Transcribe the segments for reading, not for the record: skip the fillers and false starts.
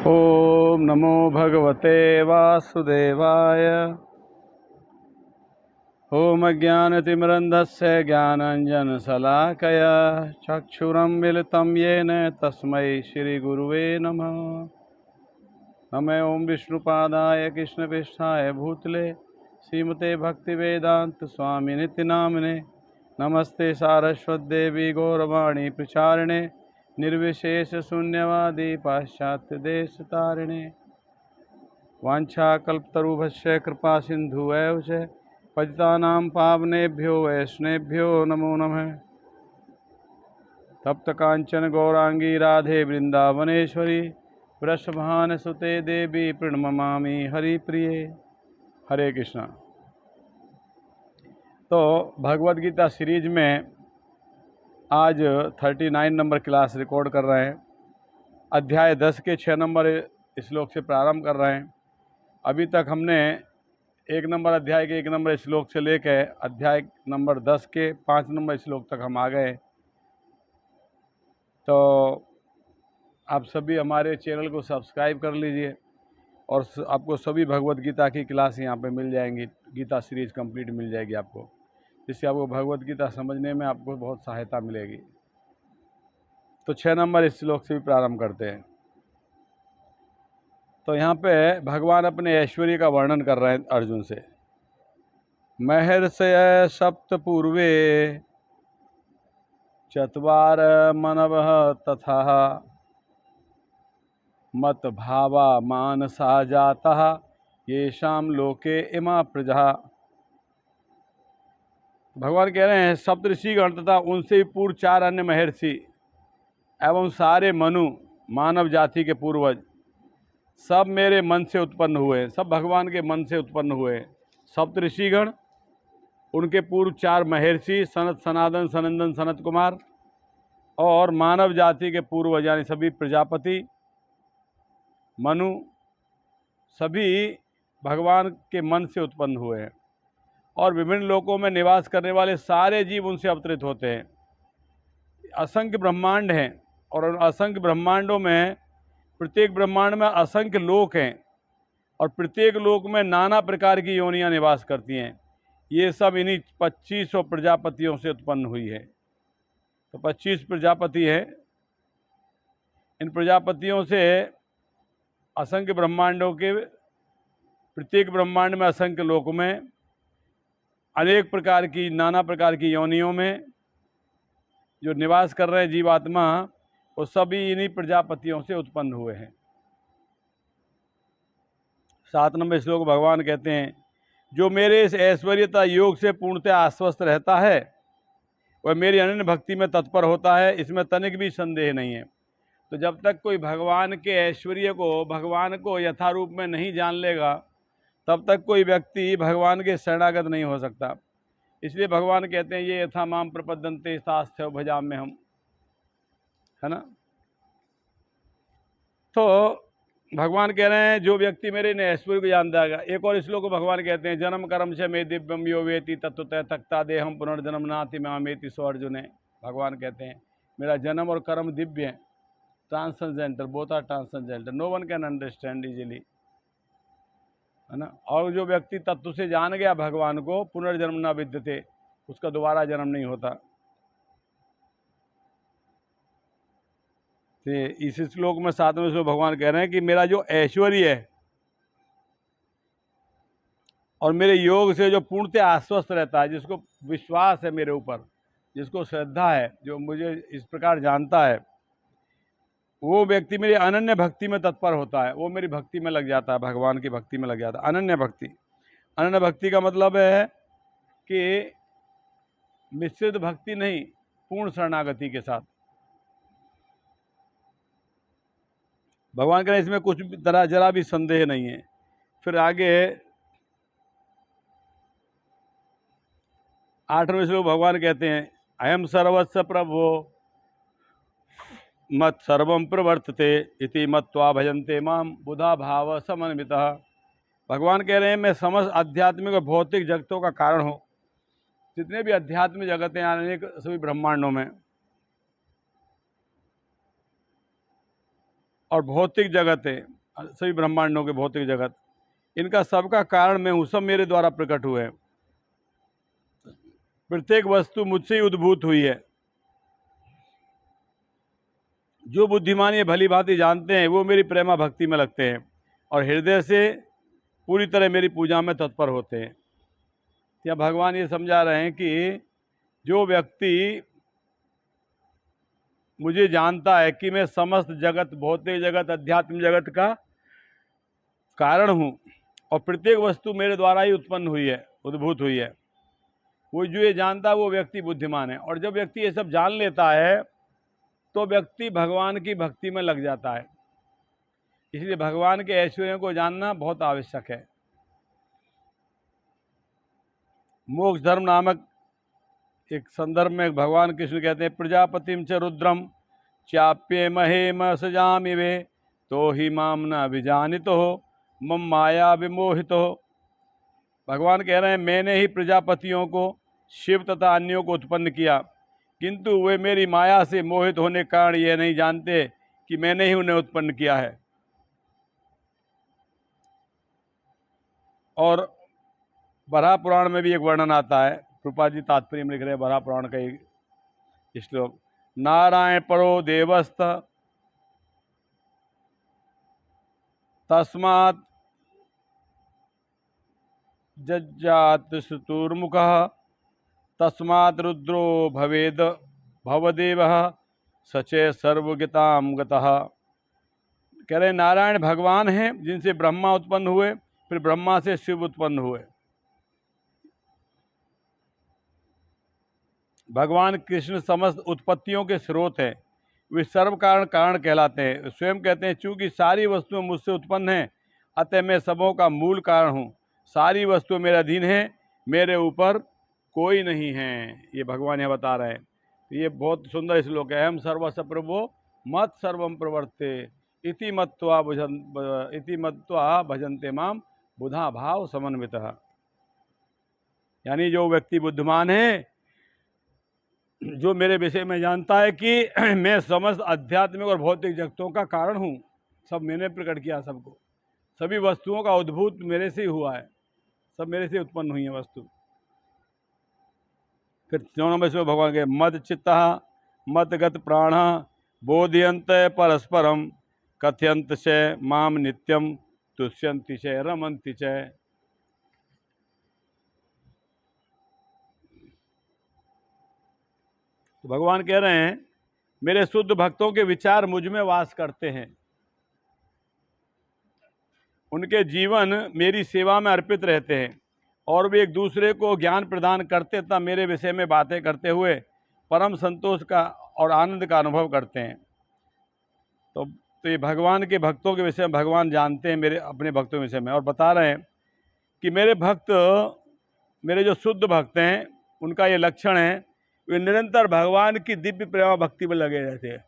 ओम नमो भगवते वासुदेवाय। ओम अज्ञानतिमिरन्धस्य ज्ञानाञ्जनशलाकया चक्षुरुन्मिलितं येन तस्मै श्रीगुरुवे नमः। नमः ओं विष्णुपादाय कृष्णपृष्ठाय भूतले श्रीमते भक्तिवेदांत स्वामिनिति नामिने। नमस्ते सारस्वतदेवी गौरवाणी प्रचारिणे निर्विशेष शून्यवादी पाश्चात्य देश तारिणे। वाञ्छाकल्पतरुभ्यश्च कृपा सिन्धुवैव च पतितानां पावनेभ्यो वैष्णवेभ्यो नमो नमः। तप्त कांचन गौरांगी राधे वृंदावनेश्वरी वृषभानुसुते देवी प्रणमामि हरिप्रिये। हरे कृष्णा। तो भगवद गीता सीरीज में आज 39 नंबर क्लास रिकॉर्ड कर रहे हैं। अध्याय 10 के 6 नंबर श्लोक से प्रारंभ कर रहे हैं। अभी तक हमने 1 नंबर अध्याय के 1 नंबर श्लोक से लेकर अध्याय नंबर 10 के 5 नंबर श्लोक तक हम आ गए। तो आप सभी हमारे चैनल को सब्सक्राइब कर लीजिए और आपको सभी भगवद गीता की क्लास यहाँ पे मिल जाएंगी। गीता सीरीज कंप्लीट मिल जाएगी आपको, जिससे आपको भगवद गीता समझने में आपको बहुत सहायता मिलेगी। तो 6 नंबर श्लोक से भी प्रारंभ करते हैं। तो यहाँ पे भगवान अपने ऐश्वर्य का वर्णन कर रहे हैं अर्जुन से। महर्षय सप्त पूर्वे चत्वार मनवः तथा मत भावा मानसा जातः येषां लोके इमा प्रजा। भगवान कह रहे हैं सप्तऋषिगण तथा उनसे भी पूर्व 4 अन्य महर्षि एवं सारे मनु मानव जाति के पूर्वज सब मेरे मन से उत्पन्न हुए, सब भगवान के मन से उत्पन्न हुए। सप्तऋषिगण, उनके पूर्व 4 महर्षि सनत सनातन सनंदन सनत कुमार और मानव जाति के पूर्वज यानी सभी प्रजापति मनु, सभी भगवान के मन से उत्पन्न हुए हैं। और विभिन्न लोकों में निवास करने वाले सारे जीव उनसे अवतरित होते हैं। असंख्य ब्रह्मांड हैं और उन असंख्य ब्रह्मांडों में प्रत्येक ब्रह्मांड में असंख्य लोक हैं और प्रत्येक लोक में नाना प्रकार की योनियां निवास करती हैं। ये सब इन्हीं 2500 प्रजापतियों से उत्पन्न हुई है। तो 25 प्रजापति हैं। इन प्रजापतियों से असंख्य ब्रह्मांडों के प्रत्येक ब्रह्मांड में असंख्य लोक में अनेक प्रकार की नाना प्रकार की योनियों में जो निवास कर रहे हैं जीवात्मा, वो सभी इन्हीं प्रजापतियों से उत्पन्न हुए हैं। 7 नंबर श्लोक भगवान कहते हैं जो मेरे इस ऐश्वर्यता योग से पूर्णतः आश्वस्त रहता है वह मेरी अनन्य भक्ति में तत्पर होता है, इसमें तनिक भी संदेह नहीं है। तो जब तक कोई भगवान के ऐश्वर्य को, भगवान को यथारूप में नहीं जान लेगा, तब तक कोई व्यक्ति भगवान के शरणागत नहीं हो सकता। इसलिए भगवान कहते हैं ये यथा माम प्रपद्यन्ते तास्थ्य भजाम्य हम, है ना। तो भगवान कह रहे हैं जो व्यक्ति मेरे इन ऐश्वर्य को जान जाएगा। एक और श्लोक को भगवान कहते हैं जन्म कर्म से मे दिव्यम यो वेति तत्वतः तक्ता देहम पुनर्जन्म नाति मामेति सो अर्जुन। भगवान कहते हैं मेरा जन्म और कर्म दिव्य है, transcendental, both are transcendental, no one can understand easily, है ना। और जो व्यक्ति तत्व से जान गया भगवान को, पुनर्जन्म न विद्यते, उसका दोबारा जन्म नहीं होता। तो इस श्लोक में 7वें श्लोक भगवान कह रहे हैं कि मेरा जो ऐश्वर्य है और मेरे योग से जो पूर्णतः आश्वस्त रहता है, जिसको विश्वास है मेरे ऊपर, जिसको श्रद्धा है, जो मुझे इस प्रकार जानता है, वो व्यक्ति मेरी अनन्य भक्ति में तत्पर होता है। वो मेरी भक्ति में लग जाता है, भगवान की भक्ति में लग जाता है। अनन्य भक्ति, अनन्य भक्ति का मतलब है कि मिश्रित भक्ति नहीं, पूर्ण शरणागति के साथ। भगवान कह रहे हैं इसमें कुछ जरा भी संदेह नहीं है। फिर आगे 8वें श्लोक भगवान कहते हैं अयम सर्वस्व प्रभो मत सर्वम प्रवर्तते इति मत्वा भजन्ते माम बुधा भाव समन्वितः। भगवान कह रहे हैं मैं समस्त आध्यात्मिक और भौतिक जगतों का कारण हूँ। जितने भी आध्यात्मिक जगत हैं अनेक सभी ब्रह्मांडों में और भौतिक जगत है, सभी ब्रह्मांडों के भौतिक जगत, इनका सबका कारण मैं हूँ, सब मेरे द्वारा प्रकट हुए हैं। प्रत्येक वस्तु मुझसे ही उद्भूत हुई है। जो बुद्धिमान ये भली भांति जानते हैं वो मेरी प्रेमा भक्ति में लगते हैं और हृदय से पूरी तरह मेरी पूजा में तत्पर होते हैं। या भगवान ये समझा रहे हैं कि जो व्यक्ति मुझे जानता है कि मैं समस्त जगत, भौतिक जगत, अध्यात्म जगत का कारण हूँ और प्रत्येक वस्तु मेरे द्वारा ही उत्पन्न हुई है, उद्भूत हुई है, वो जो ये जानता है वो व्यक्ति बुद्धिमान है। और जब व्यक्ति ये सब जान लेता है तो व्यक्ति भगवान की भक्ति में लग जाता है। इसलिए भगवान के ऐश्वर्यों को जानना बहुत आवश्यक है। मोक्ष धर्म नामक एक संदर्भ में भगवान कृष्ण कहते हैं, प्रजापतिम च रुद्रम चाप्ये महेम सजामि वे तो ही माम न विजानितो मम माया विमोहितो। भगवान कह रहे हैं, मैंने ही प्रजापतियों को, शिव तथा अन्यों को उत्पन्न किया, किंतु वे मेरी माया से मोहित होने के कारण ये नहीं जानते कि मैंने ही उन्हें उत्पन्न किया है। और बराह पुराण में भी एक वर्णन आता है, कृपा जी तात्पर्य में लिख रहे हैं बराह पुराण का एक श्लोक, नारायण परो देवस्त तस्मात् जज्जात सुतुर्मुख तस्मात् रुद्रो भवेद भवदेवः सचे सर्वगताम गतः। कह रहे नारायण भगवान हैं जिनसे ब्रह्मा उत्पन्न हुए, फिर ब्रह्मा से शिव उत्पन्न हुए। भगवान कृष्ण समस्त उत्पत्तियों के स्रोत हैं, वे सर्व कारण कारण कहलाते हैं। स्वयं कहते हैं, चूंकि सारी वस्तुएं मुझसे उत्पन्न हैं अतः मैं सबों का मूल कारण हूँ। सारी वस्तुएं मेरे अधीन हैं, मेरे ऊपर कोई नहीं है। ये भगवान यहाँ बता रहे हैं। तो ये बहुत सुंदर श्लोक है, अहम सर्वस्य प्रभो मत सर्वम प्रवर्ते इति मत्वा भजन्ते माम बुधा भाव समन्वितः। यानी जो व्यक्ति बुद्धिमान है, जो मेरे विषय में जानता है कि मैं समस्त आध्यात्मिक और भौतिक जगतों का कारण हूँ, सब मैंने प्रकट किया, सबको, सभी वस्तुओं का उद्भूत मेरे से ही हुआ है, सब मेरे से उत्पन्न हुई है वस्तु। फिर 9 नंबर से भगवान के मद चित्ता मदगत प्राण बोधयंत परस्परम कथयंत च माम नित्यम तुष्यंति च रमंति च। तो भगवान कह रहे हैं, मेरे शुद्ध भक्तों के विचार मुझ में वास करते हैं, उनके जीवन मेरी सेवा में अर्पित रहते हैं और वे एक दूसरे को ज्ञान प्रदान करते तथा मेरे विषय में बातें करते हुए परम संतोष का और आनंद का अनुभव करते हैं। तो ये भगवान के भक्तों के विषय में भगवान जानते हैं, मेरे अपने भक्तों के विषय में, और बता रहे हैं कि मेरे भक्त, मेरे जो शुद्ध भक्त हैं, उनका ये लक्षण है, वे निरंतर भगवान की दिव्य प्रेमा भक्ति में लगे रहते हैं।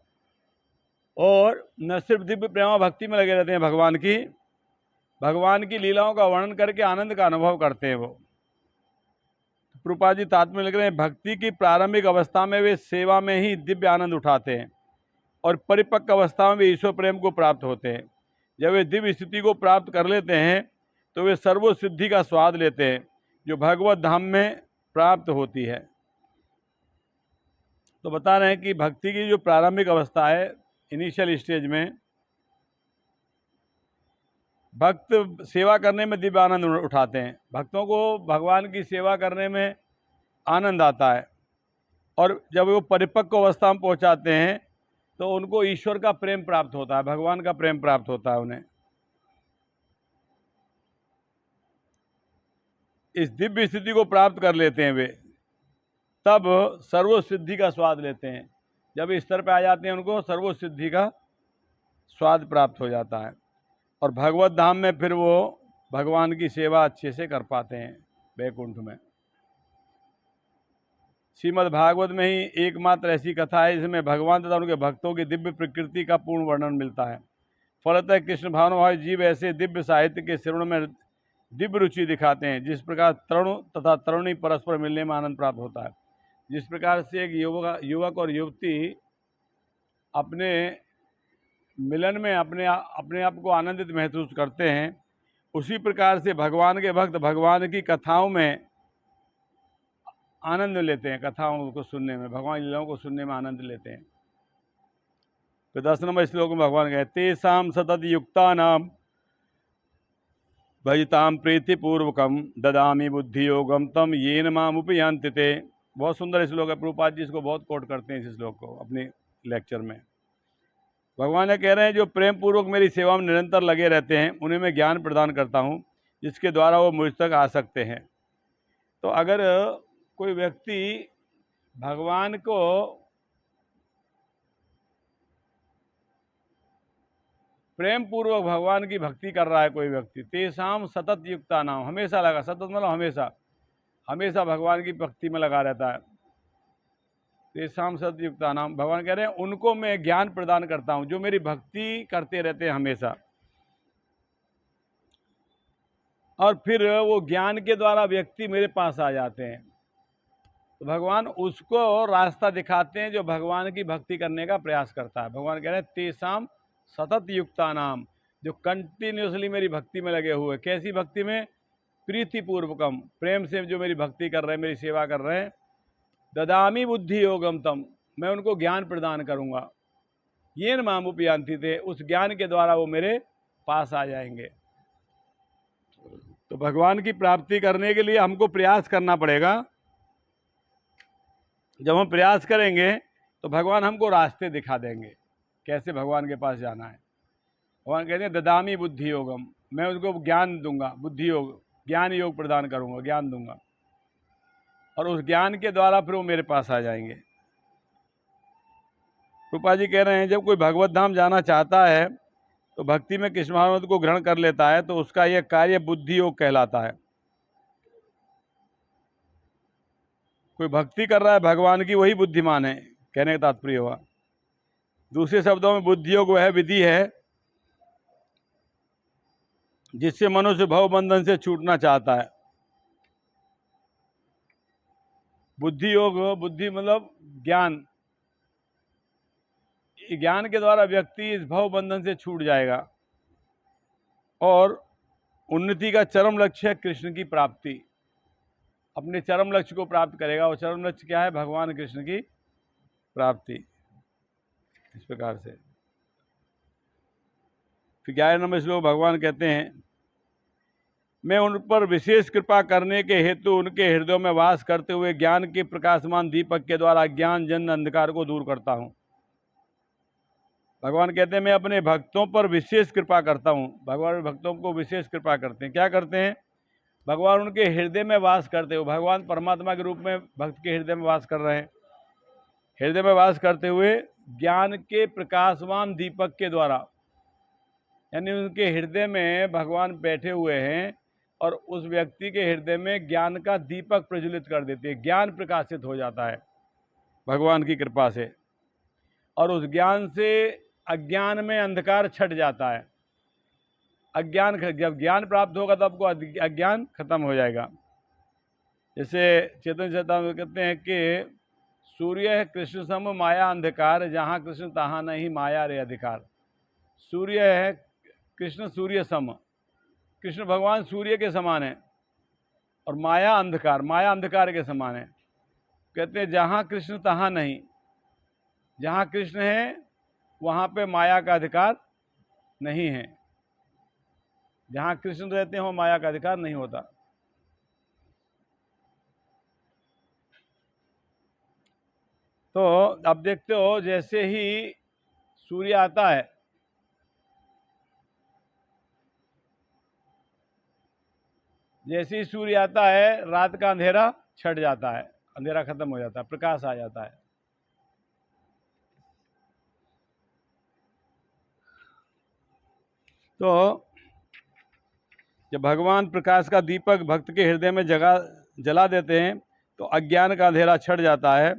और न सिर्फ दिव्य प्रेमा भक्ति में लगे रहते हैं, भगवान की लीलाओं का वर्णन करके आनंद का अनुभव करते हैं। वो प्रभुपाद जी तात्पर्य लिख रहे हैं, भक्ति की प्रारंभिक अवस्था में वे सेवा में ही दिव्य आनंद उठाते हैं और परिपक्व अवस्था में वे ईश्वर प्रेम को प्राप्त होते हैं। जब वे दिव्य स्थिति को प्राप्त कर लेते हैं तो वे सर्वसिद्धि का स्वाद लेते हैं जो भगवत धाम में प्राप्त होती है। तो बता रहे हैं कि भक्ति की जो प्रारंभिक अवस्था है, इनिशियल स्टेज में, भक्त सेवा करने में दिव्य आनंद उठाते हैं। भक्तों को भगवान की सेवा करने में आनंद आता है और जब वो परिपक्व अवस्था में पहुंचाते हैं तो उनको ईश्वर का प्रेम प्राप्त होता है, भगवान का प्रेम प्राप्त होता है उन्हें। इस दिव्य स्थिति को प्राप्त कर लेते हैं वे, तब सर्वसिद्धि का स्वाद लेते हैं। जब इस स्तर पर आ जाते हैं उनको सर्वसिद्धि का स्वाद प्राप्त हो जाता है और भगवत धाम में फिर वो भगवान की सेवा अच्छे से कर पाते हैं वैकुंठ में। श्रीमद् भागवत में ही एकमात्र ऐसी कथा है जिसमें भगवान तथा उनके भक्तों की दिव्य प्रकृति का पूर्ण वर्णन मिलता है। फलतः कृष्ण भानुभावी जीव ऐसे दिव्य साहित्य के श्रवण में दिव्य रुचि दिखाते हैं। जिस प्रकार तरुण तथा तरुणी परस्पर मिलने में आनंद प्राप्त होता है, जिस प्रकार से एक युवक और युवती अपने मिलन में अपने आप को आनंदित महसूस करते हैं, उसी प्रकार से भगवान के भक्त भगवान की कथाओं में आनंद लेते हैं। कथाओं को सुनने में, भगवान लीलाओं को सुनने में आनंद लेते हैं। तो 10 नंबर श्लोक में भगवान कहते तेषां सतत युक्ता नाम भजताम प्रीतिपूर्वकम ददामी बुद्धि योगम तम येन माम उपयांति ते। बहुत सुंदर श्लोक है, प्रभुपाद जी इसको बहुत कोट करते हैं इस श्लोक को अपने लेक्चर में। भगवान ये कह रहे हैं जो प्रेम पूर्वक मेरी सेवा में निरंतर लगे रहते हैं उन्हें मैं ज्ञान प्रदान करता हूँ जिसके द्वारा वो मुझ तक आ सकते हैं। तो अगर कोई व्यक्ति भगवान को प्रेम पूर्वक भगवान की भक्ति कर रहा है, कोई व्यक्ति तेषाम सतत युक्ता नाम, हमेशा लगा, सतत मतलब हमेशा, हमेशा भगवान की भक्ति में लगा रहता है। तेषाम सतत युक्ता नाम, भगवान कह रहे हैं उनको मैं ज्ञान प्रदान करता हूं जो मेरी भक्ति करते रहते हैं हमेशा, और फिर वो ज्ञान के द्वारा व्यक्ति मेरे पास आ जाते हैं। तो भगवान उसको रास्ता दिखाते हैं जो भगवान की भक्ति करने का प्रयास करता है। भगवान कह रहे हैं तेषाम सतत युक्ता नाम, जो कंटिन्यूसली मेरी भक्ति में लगे हुए। कैसी भक्ति में? प्रीतिपूर्वकम, प्रेम से जो मेरी भक्ति कर रहे हैं, मेरी सेवा कर रहे हैं। ददामी बुद्धि योगम तम, मैं उनको ज्ञान प्रदान करूंगा। येन माम उपयांति थे, उस ज्ञान के द्वारा वो मेरे पास आ जाएंगे। तो भगवान की प्राप्ति करने के लिए हमको प्रयास करना पड़ेगा। जब हम प्रयास करेंगे तो भगवान हमको रास्ते दिखा देंगे कैसे भगवान के पास जाना है। भगवान कहते हैं ददामी बुद्धि योगम, मैं उसको ज्ञान दूंगा, बुद्धि योग, ज्ञान योग प्रदान करूंगा, ज्ञान दूंगा, और उस ज्ञान के द्वारा फिर वो मेरे पास आ जाएंगे। रूपा जी कह रहे हैं जब कोई भगवत धाम जाना चाहता है तो भक्ति में कृष्णानंद को ग्रहण कर लेता है तो उसका यह कार्य बुद्धि योग कहलाता है। कोई भक्ति कर रहा है भगवान की, वही बुद्धिमान है, कहने का तात्पर्य हुआ। दूसरे शब्दों में बुद्धि योग वह विधि है जिससे मनुष्य भव बंधन से छूटना चाहता है। बुद्धि योग, बुद्धि मतलब ज्ञान, ज्ञान के द्वारा व्यक्ति इस भव बंधन से छूट जाएगा और उन्नति का चरम लक्ष्य है कृष्ण की प्राप्ति। अपने चरम लक्ष्य को प्राप्त करेगा। और चरम लक्ष्य क्या है? भगवान कृष्ण की प्राप्ति। इस प्रकार से फिर 11 नंबर श्लोक भगवान कहते हैं मैं उन पर विशेष कृपा करने के हेतु उनके हृदयों में वास करते हुए ज्ञान के प्रकाशमान दीपक के द्वारा ज्ञान जन्य अंधकार को दूर करता हूँ। भगवान कहते हैं मैं अपने भक्तों पर विशेष कृपा करता हूँ। भगवान भक्तों को विशेष कृपा करते हैं। क्या करते हैं? भगवान उनके हृदय में वास करते हुए, भगवान परमात्मा के रूप में भक्त के हृदय में वास कर रहे हैं। हृदय में वास करते हुए ज्ञान के प्रकाशवान दीपक के द्वारा, यानी उनके हृदय में भगवान बैठे हुए हैं और उस व्यक्ति के हृदय में ज्ञान का दीपक प्रज्वलित कर देते हैं। ज्ञान प्रकाशित हो जाता है भगवान की कृपा से, और उस ज्ञान से अज्ञान में अंधकार छट जाता है। अज्ञान, जब ज्ञान प्राप्त होगा तो आपको अज्ञान खत्म हो जाएगा। जैसे चेतन चेतावनी कहते हैं कि सूर्य है कृष्ण सम माया अंधकार, जहाँ कृष्ण तहाँ नहीं माया रे अधिकार। सूर्य है कृष्ण, सूर्य सम, कृष्ण भगवान सूर्य के समान है, और माया अंधकार, माया अंधकार के समान है। कहते हैं जहाँ कृष्ण तहाँ नहीं, जहाँ कृष्ण है वहाँ पे माया का अधिकार नहीं है। जहाँ कृष्ण रहते हो माया का अधिकार नहीं होता। तो अब देखते हो जैसे ही सूर्य आता है, जैसे ही सूर्य आता है रात का अंधेरा छट जाता है, अंधेरा खत्म हो जाता है, प्रकाश आ जाता है। तो जब भगवान प्रकाश का दीपक भक्त के हृदय में जला देते हैं तो अज्ञान का अंधेरा छट जाता है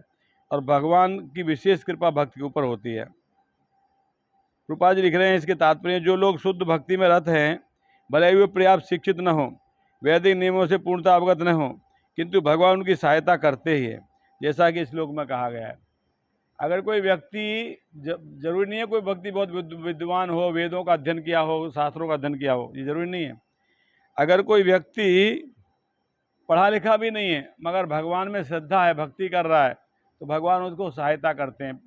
और भगवान की विशेष कृपा भक्त के ऊपर होती है। रूपा जी लिख रहे हैं इसके तात्पर्य जो लोग शुद्ध भक्ति में रत हैं, भले ही वे पर्याप्त शिक्षित न हो, वैदिक नियमों से पूर्णतः अवगत न हो, किंतु भगवान उनकी सहायता करते ही है, जैसा कि इस श्लोक में कहा गया है। अगर कोई व्यक्ति, जरूरी नहीं है कोई व्यक्ति बहुत विद्वान हो, वेदों का अध्ययन किया हो, शास्त्रों का अध्ययन किया हो, ये जरूरी नहीं है। अगर कोई व्यक्ति पढ़ा लिखा भी नहीं है मगर भगवान में श्रद्धा है, भक्ति कर रहा है, तो भगवान उसको सहायता करते हैं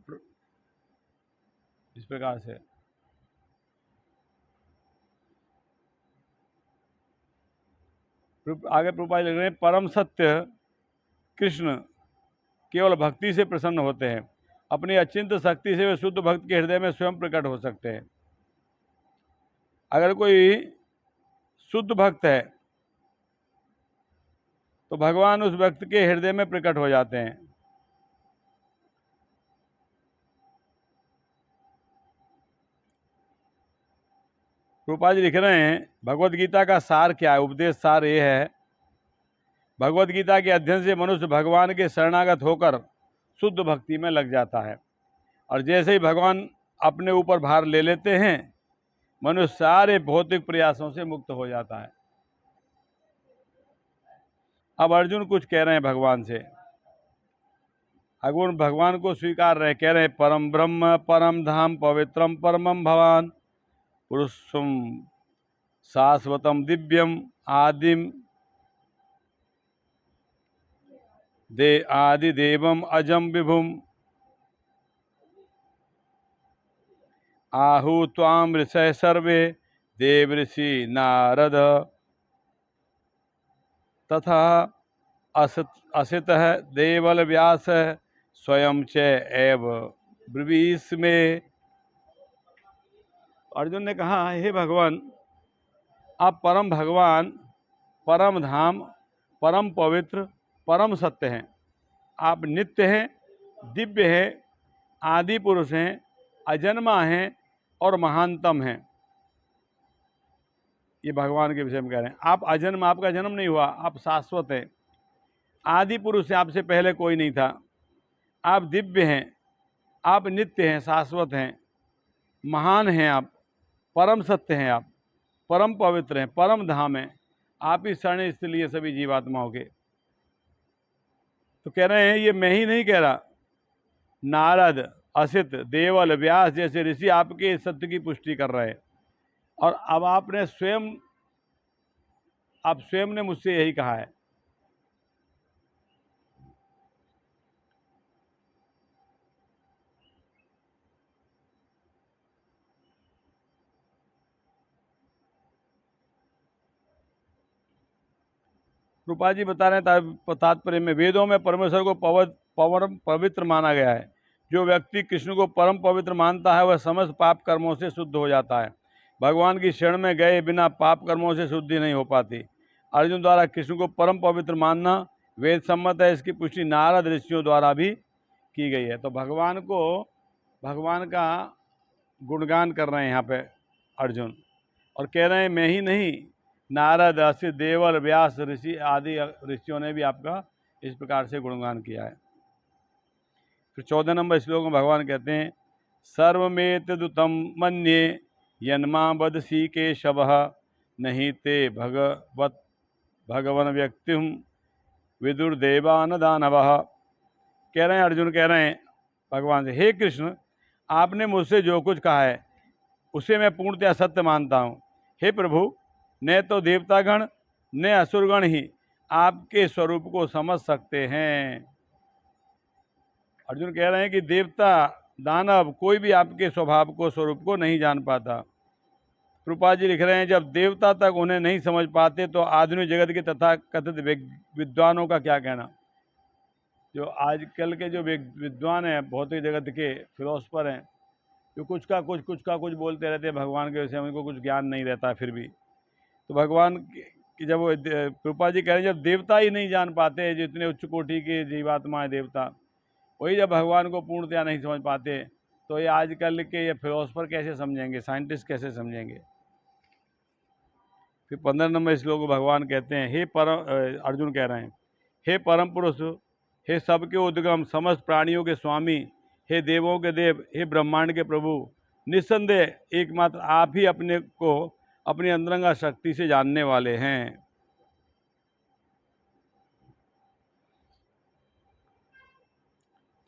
इस प्रकार से। आगे प्रभुपाद लिख रहे हैं, परम सत्य कृष्ण केवल भक्ति से प्रसन्न होते हैं। अपनी अचिंत शक्ति से वे शुद्ध भक्त के हृदय में स्वयं प्रकट हो सकते हैं। अगर कोई शुद्ध भक्त है तो भगवान उस भक्त के हृदय में प्रकट हो जाते हैं। प्रभुपाद जी लिख रहे हैं, भगवत गीता का सार क्या है? उपदेश सार ये है, भगवत गीता के अध्ययन से मनुष्य भगवान के शरणागत होकर शुद्ध भक्ति में लग जाता है, और जैसे ही भगवान अपने ऊपर भार ले लेते हैं, मनुष्य सारे भौतिक प्रयासों से मुक्त हो जाता है। अब अर्जुन कुछ कह रहे हैं भगवान से। अर्जुन भगवान को स्वीकार रहे, कह रहे हैं, परम ब्रह्म परम धाम पवित्रम परमम भवान पुरुषम शाश्वतम दिव्यम आदिम आदिदेवम अजम विभुम आहु त्वाम ऋषय सर्वे देव ऋषि नारद तथा असित देवल व्यास स्वयं च एव ब्रवीष में। अर्जुन ने कहा, हे भगवान, आप परम भगवान, परम धाम, परम पवित्र, परम सत्य हैं। आप नित्य हैं, दिव्य हैं, आदि पुरुष हैं, अजन्मा हैं और महानतम हैं। ये भगवान के विषय में कह रहे हैं। आप अजन्म, आपका जन्म नहीं हुआ, आप शाश्वत हैं, आदि पुरुष हैं, आपसे पहले कोई नहीं था। आप दिव्य हैं, आप नित्य हैं, शाश्वत हैं, महान हैं, आप परम सत्य हैं, आप परम पवित्र हैं, परम धाम हैं, आप ही शरण इसलिए सभी जीवात्माओं के। तो कह रहे हैं, ये मैं ही नहीं कह रहा, नारद, असित, देवल, व्यास जैसे ऋषि आपके सत्य की पुष्टि कर रहे हैं, और अब आप स्वयं ने मुझसे यही कहा है। रूपा जी बता रहे हैं तात्पर्य में, वेदों में परमेश्वर को परम पवित्र माना गया है। जो व्यक्ति कृष्ण को परम पवित्र मानता है वह समस्त पाप कर्मों से शुद्ध हो जाता है। भगवान की शरण में गए बिना पाप कर्मों से शुद्धि नहीं हो पाती। अर्जुन द्वारा कृष्ण को परम पवित्र मानना वेद सम्मत है। इसकी पुष्टि नारद ऋषियों द्वारा भी की गई है। तो भगवान का गुणगान कर रहे हैं यहाँ पे अर्जुन, और कह रहे हैं, मैं ही नहीं, नारद, असित, देवल, व्यास ऋषि आदि ऋषियों ने भी आपका इस प्रकार से गुणगान किया है। फिर 14 नंबर श्लोक में भगवान कहते हैं, सर्वमेतदुतम मन्ये यन्मा बदसी केशवः नहीं ते भगवन व्यक्तिम विदुर्देवान दानवः। कह रहे हैं, अर्जुन कह रहे हैं भगवान से, हे कृष्ण, आपने मुझसे जो कुछ कहा है उसे मैं पूर्णतया सत्य मानता हूँ। हे प्रभु, न तो देवतागण न असुरगण ही आपके स्वरूप को समझ सकते हैं। अर्जुन कह रहे हैं कि देवता, दानव, कोई भी आपके स्वभाव को, स्वरूप को नहीं जान पाता। कृपा जी लिख रहे हैं, जब देवता तक उन्हें नहीं समझ पाते तो आधुनिक जगत के तथा कथित विद्वानों का क्या कहना। जो आजकल के जो विद्वान हैं, भौतिक जगत के फिलोसफर हैं, जो कुछ का कुछ बोलते रहते हैं भगवान के विषय में, उनको कुछ ज्ञान नहीं रहता फिर भी। तो भगवान की जब कृपा जी कह रहे हैं, जब देवता ही नहीं जान पाते, जो इतने उच्च कोटि के जीवात्मा है देवता, वही जब भगवान को पूर्णतया नहीं समझ पाते, तो ये आजकल के ये फिलोसफर कैसे समझेंगे, साइंटिस्ट कैसे समझेंगे। फिर 15 नंबर श्लोक भगवान कहते हैं, अर्जुन कह रहे हैं, हे परम पुरुष, हे सबके उद्गम, समस्त प्राणियों के स्वामी, हे देवों के देव, हे ब्रह्मांड के प्रभु, निस्संदेह एकमात्र आप ही अपने को अपनी अंतरंगा शक्ति से जानने वाले हैं।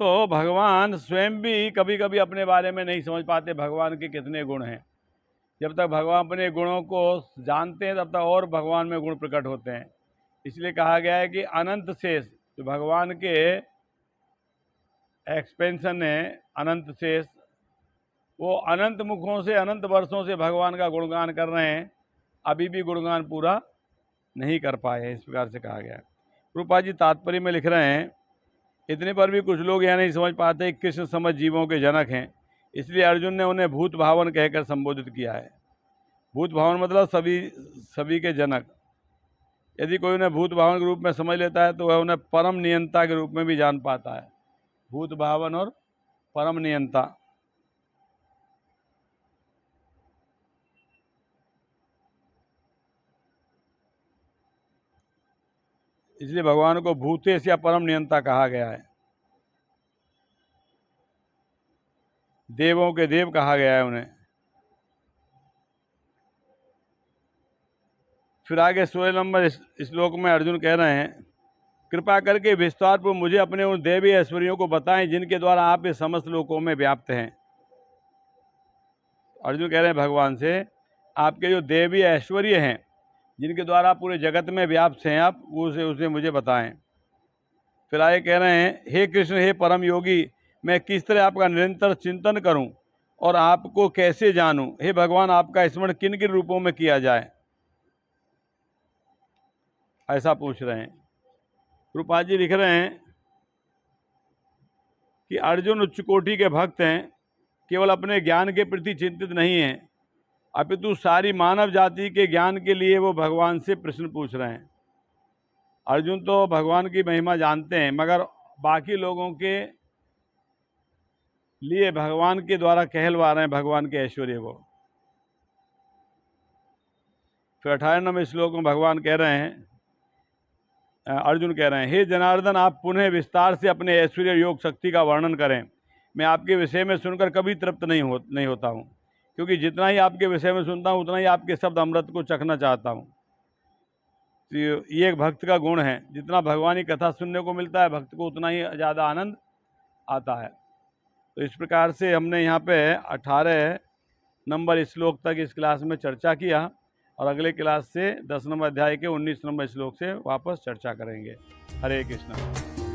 तो भगवान स्वयं भी कभी कभी अपने बारे में नहीं समझ पाते भगवान के कितने गुण हैं। जब तक भगवान अपने गुणों को जानते हैं तब तक और भगवान में गुण प्रकट होते हैं। इसलिए कहा गया है कि अनंत शेष, जो भगवान के एक्सपेंशन है, अनंत शेष, वो अनंत मुखों से अनंत वर्षों से भगवान का गुणगान कर रहे हैं, अभी भी गुणगान पूरा नहीं कर पाए हैं। इस प्रकार से कहा गया है। रूपा जी तात्पर्य में लिख रहे हैं, इतने पर भी कुछ लोग यह नहीं समझ पाते कि कृष्ण समझ जीवों के जनक हैं, इसलिए अर्जुन ने उन्हें भूत भावन कहकर संबोधित किया है। भूत भावन मतलब सभी के जनक। यदि कोई उन्हें भूत भावन के रूप में समझ लेता है तो वह उन्हें परम नियंता के रूप में भी जान पाता है। भूत भावन और परम नियंता। इसलिए भगवान को भूतेश या परम नियंता कहा गया है। देवों के देव कहा गया है उन्हें। फिर आगे 16 नंबर श्लोक में अर्जुन कह रहे हैं, कृपा करके विस्तार पर मुझे अपने उन देवी ऐश्वर्यों को बताएं जिनके द्वारा आप इस समस्त लोकों में व्याप्त हैं। अर्जुन कह रहे हैं भगवान से, आपके जो देवी ऐश्वर्य हैं जिनके द्वारा पूरे जगत में व्याप्त हैं आप, उसे मुझे बताएं। फिर आगे कह रहे हैं, हे कृष्ण, हे परम योगी, मैं किस तरह आपका निरंतर चिंतन करूं और आपको कैसे जानूं। हे भगवान, आपका स्मरण किन किन रूपों में किया जाए, ऐसा पूछ रहे हैं। रूपा जी लिख रहे हैं कि अर्जुन उच्च कोटि के भक्त हैं, केवल अपने ज्ञान के प्रति चिंतित नहीं हैं, अपितु सारी मानव जाति के ज्ञान के लिए वो भगवान से प्रश्न पूछ रहे हैं। अर्जुन तो भगवान की महिमा जानते हैं, मगर बाकी लोगों के लिए भगवान के द्वारा कहलवा रहे हैं भगवान के ऐश्वर्य को। फिर 18 नंबर श्लोक में भगवान कह रहे हैं, अर्जुन कह रहे हैं, हे जनार्दन, आप पुनः विस्तार से अपने ऐश्वर्य योग शक्ति का वर्णन करें। मैं आपके विषय में सुनकर कभी तृप्त नहीं होता हूँ, क्योंकि जितना ही आपके विषय में सुनता हूँ उतना ही आपके शब्द अमृत को चखना चाहता हूँ। तो ये एक भक्त का गुण है, जितना भगवान की कथा सुनने को मिलता है भक्त को उतना ही ज़्यादा आनंद आता है। तो इस प्रकार से हमने यहाँ पे 18 नंबर श्लोक तक इस क्लास में चर्चा किया, और अगले क्लास से 10 नंबर अध्याय के 19 नंबर श्लोक से वापस चर्चा करेंगे। हरे कृष्ण।